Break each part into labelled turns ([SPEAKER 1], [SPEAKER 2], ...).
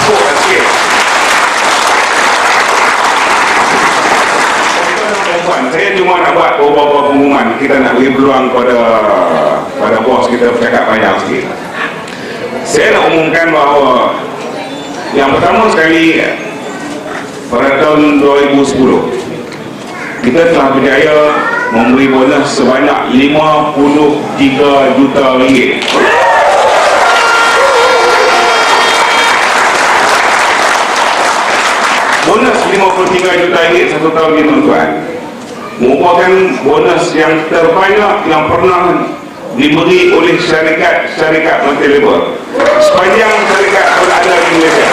[SPEAKER 1] tepuk sikit. Saya cuma nak buat beberapa pengumuman. Kita nak beri peluang pada bos kita bercakap banyak sikit. Saya nak umumkan bahawa yang pertama sekali, pada tahun 2010 kita telah berjaya memberi bonus sebanyak 53 juta ringgit. Bonus 53 juta ringgit satu tahun ini, tuan-tuan, merupakan bonus yang terbanyak yang pernah diberi oleh syarikat Menteri Labor sepanjang syarikat berada di Malaysia.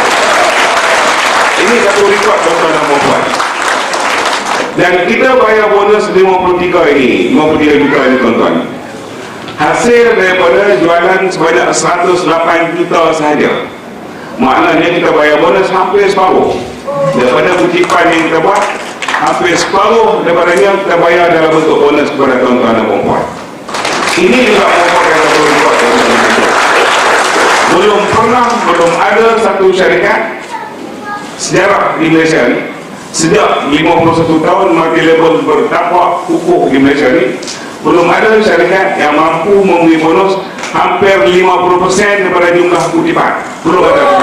[SPEAKER 1] Ini satu rekod, tuan-tuan dan puan-puan. Dan kita bayar bonus 53 juta ini, tuan-tuan, hasil daripada jualan sebanyak 108 juta sahaja. Maknanya kita bayar bonus hampir separuh daripada kutipan yang kita buat. Hampir separuh daripadanya kita bayar dalam bentuk bonus kepada tuan-tuan dan puan-puan. Ini juga merupakan satu rekod, tuan-tuan dan puan-puan. Belum ada satu syarikat sejarah di Malaysia ni, sejak 51 tahun Menteri Labor bertapak kukuh di Malaysia ni, belum ada syarikat yang mampu memberi bonus hampir 50% daripada jumlah kutipan. Belum ada.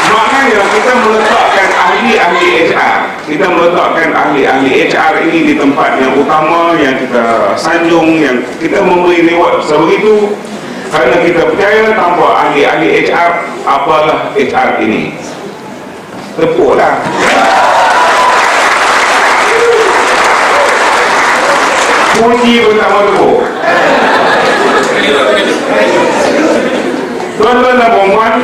[SPEAKER 1] Maknanya kita meletakkan ahli-ahli HR, kita meletakkan ahli-ahli HR ini di tempat yang utama, yang kita sanjung, yang kita memberi reward sebegitu, kerana kita percaya tanpa ahli-ahli HR, apalah HR ini. Tepuklah. Puji pertama tepuk. Tuan-tuan dan puan-puan,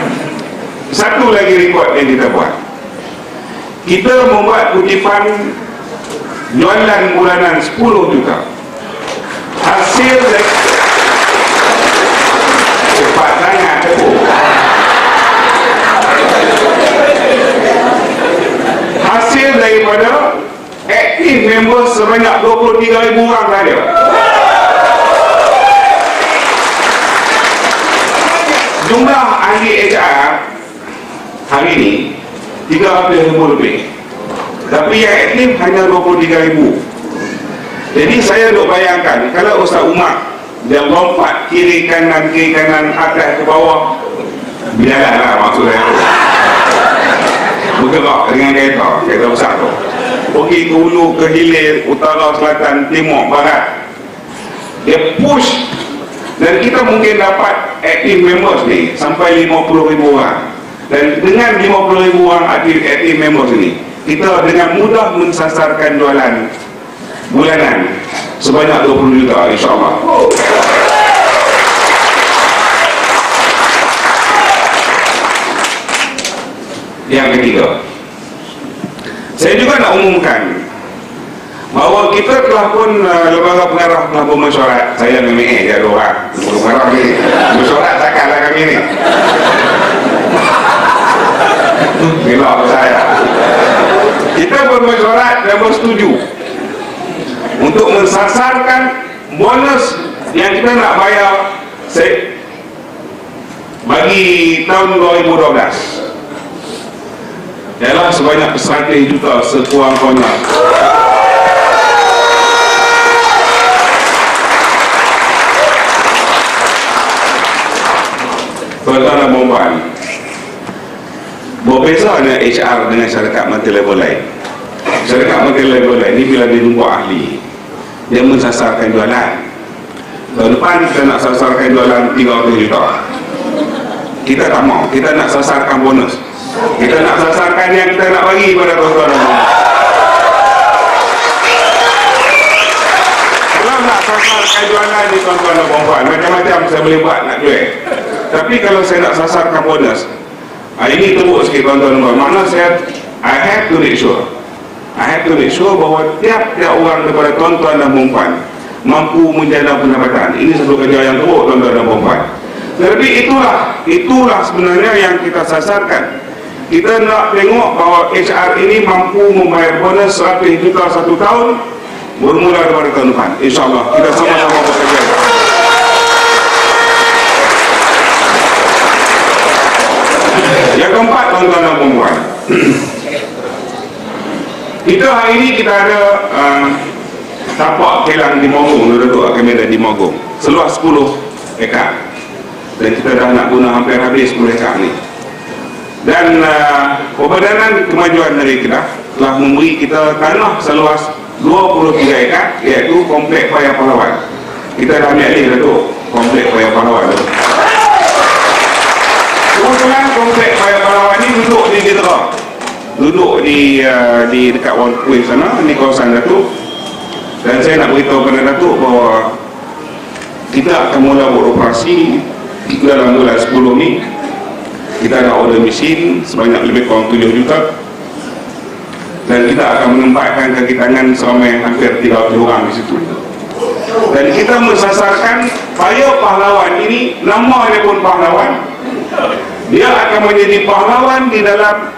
[SPEAKER 1] satu lagi rekod yang kita buat. Kita membuat kutipan jualan bulanan 10 juta. Hasil dari cepat sangat tepuk. Hasil daripada aktif member sebanyak 23,000 orang saja. Jumlah ahli HR hari ini 300,000 lebih, tapi yang aktif hanya 23,000. Jadi saya duk bayangkan kalau Ustaz Umar dia lompat kiri kanan atas ke bawah, biarlah lah maksud saya tu, bergerak dengan kereta besar tu, pergi ke hulu, ke hilir, utara, selatan, timur, barat, dia push. Dan kita mungkin dapat active members ni sampai 50,000 orang. Dan dengan 50,000 orang active members ni, kita dengan mudah mensasarkan jualan bulanan sebanyak 20 juta, insyaAllah. Yang ketiga, saya juga nak umumkan bahawa kita telah pun lembaga pengarah telah bermesyuarat. Saya dengan MA dia ada orang pengarah ni, mesyuarat takkan lah kami ni. Bila saya kita bermesyuarat dan bersetuju untuk mensasarkan bonus yang kita nak bayar bagi tahun 2012 ialah sebanyak 100 juta sekurang-kurangnya. Tuan-tuan dan puan-puan, berbeza dengan HR dengan syarikat Menteri Labor lain. Syarikat Menteri Labor lain ni bila dia jumpa ahli, dia mensasarkan jualan. Tahun depan kita nak sasarkan jualan 300 juta. Kita tak mau, kita nak sasarkan bonus. Kita nak sasarkan yang kita nak bagi pada tuan-tuan dan puan-puan. Kalau nak sasarkan jualan ni tuan-tuan dan puan-puan, macam-macam saya boleh buat nak jual. Tapi kalau saya nak sasarkan bonus, ini teruk sikit tuan-tuan dan puan-puan. Maknanya saya I have to make sure bahawa tiap-tiap orang daripada tuan-tuan dan puan-puan mampu menjana pendapatan. Ini satu kerja yang teruk tuan-tuan dan puan-puan. Tapi itulah sebenarnya yang kita sasarkan. Kita nak tengok bahawa HR ini mampu membayar bonus 100 juta satu tahun bermula daripada tahun depan. InsyaAllah kita sama-sama bekerja. Kita hari ini kita ada tapak kilang di Mogong, duduk Kemedan di Mogong, seluas 10 ekar, dan kita dah nak guna hampir habis 10 ekar ni. Dan Perbadanan Kemajuan dari Kedah telah memberi kita tanah seluas 23 ekar, iaitu Komplek Paya Pahlawan. Kita dah ambil alih tu Komplek Paya Pahlawan tu. Kebetulan Komplek Paya Pahlawan ni duduk di Gedera, duduk di dekat Walkway sana, di kawasan Datuk. Dan saya nak beritahu kepada Datuk bahawa kita akan mula beroperasi dalam bulan 10 ni. Kita ada order mesin sebanyak lebih kurang 7 juta, dan kita akan menempatkan kaki tangan seramai hampir 30 orang di situ. Dan kita mensasarkan Paya Pahlawan ini, nama dia pun pahlawan. Dia akan menjadi pahlawan di dalam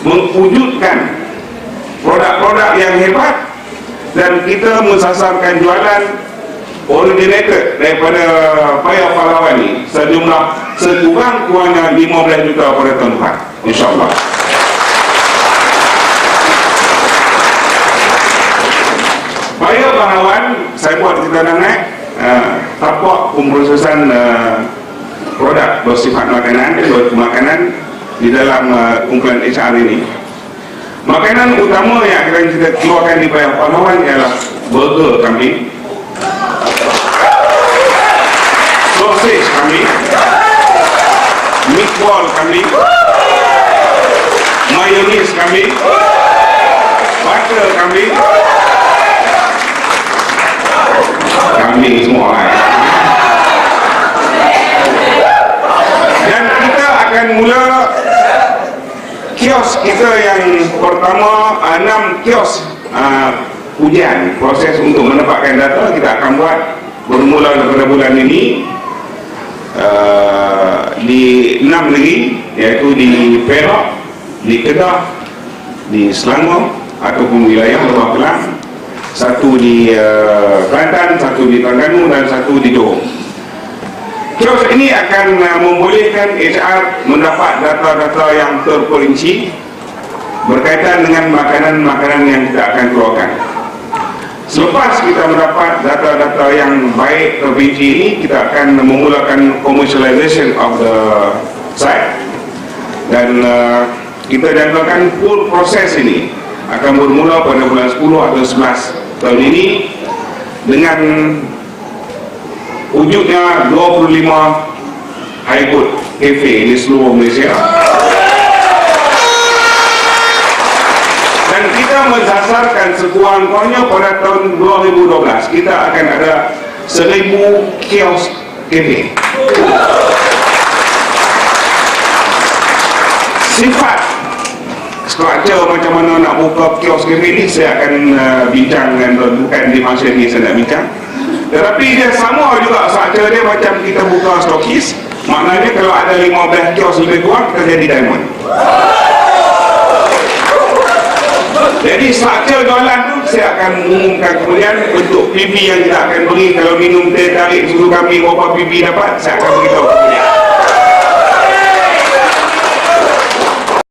[SPEAKER 1] mewujudkan produk-produk yang hebat. Dan kita mensasarkan jualan originated daripada Paya Pahlawan ini sejumlah sekurang-kurangnya 15 juta pada tahun depan, insyaAllah. Paya Pahlawan, saya buat kita naik tapak pemprosesan produk bersifat makanan di dalam kumpulan HR ini. Makanan utama yang akan kita keluarkan di Paya Pahlawan ialah burger kambing, sausage kambing, meatball kambing, mayonis kambing, butter kambing, kambing semua lah. Dan kita akan mula kios kita yang pertama, 6 kios ujian proses untuk menempatkan data kita akan buat bermula daripada bulan ini di 6 negeri, iaitu di Perak, di Kedah, di Selangor ataupun wilayah Lembah Kelang, satu di Kelantan, satu di Terengganu, dan satu di Johor. Kios ini akan membolehkan HR mendapat data-data yang terperinci berkaitan dengan makanan-makanan yang kita akan keluarkan. Selepas kita mendapat data-data yang baik terperinci ini, kita akan memulakan commercialization of the site. Dan kita jangkakan full proses ini akan bermula pada bulan 10 atau 11 tahun ini, dengan wujudnya 25 Highwood Cafe di seluruh Malaysia. Dan kita mensasarkan sekurang-kurangnya pada tahun 2012 kita akan ada 1000 kios cafe. Sifat struktur macam mana nak buka kios cafe ni saya akan bincang dengan, bukan di masa ni saya nak bincang. Tetapi dia sama juga struktur dia macam kita buka stokis. Maknanya kalau ada 15 kios lebih kurang, kita jadi diamond. Jadi struktur jualan tu saya akan umumkan kemudian. Untuk PB yang kita akan beri, kalau minum teh tarik susu kambing berapa PB dapat, saya akan beritahu kemudian.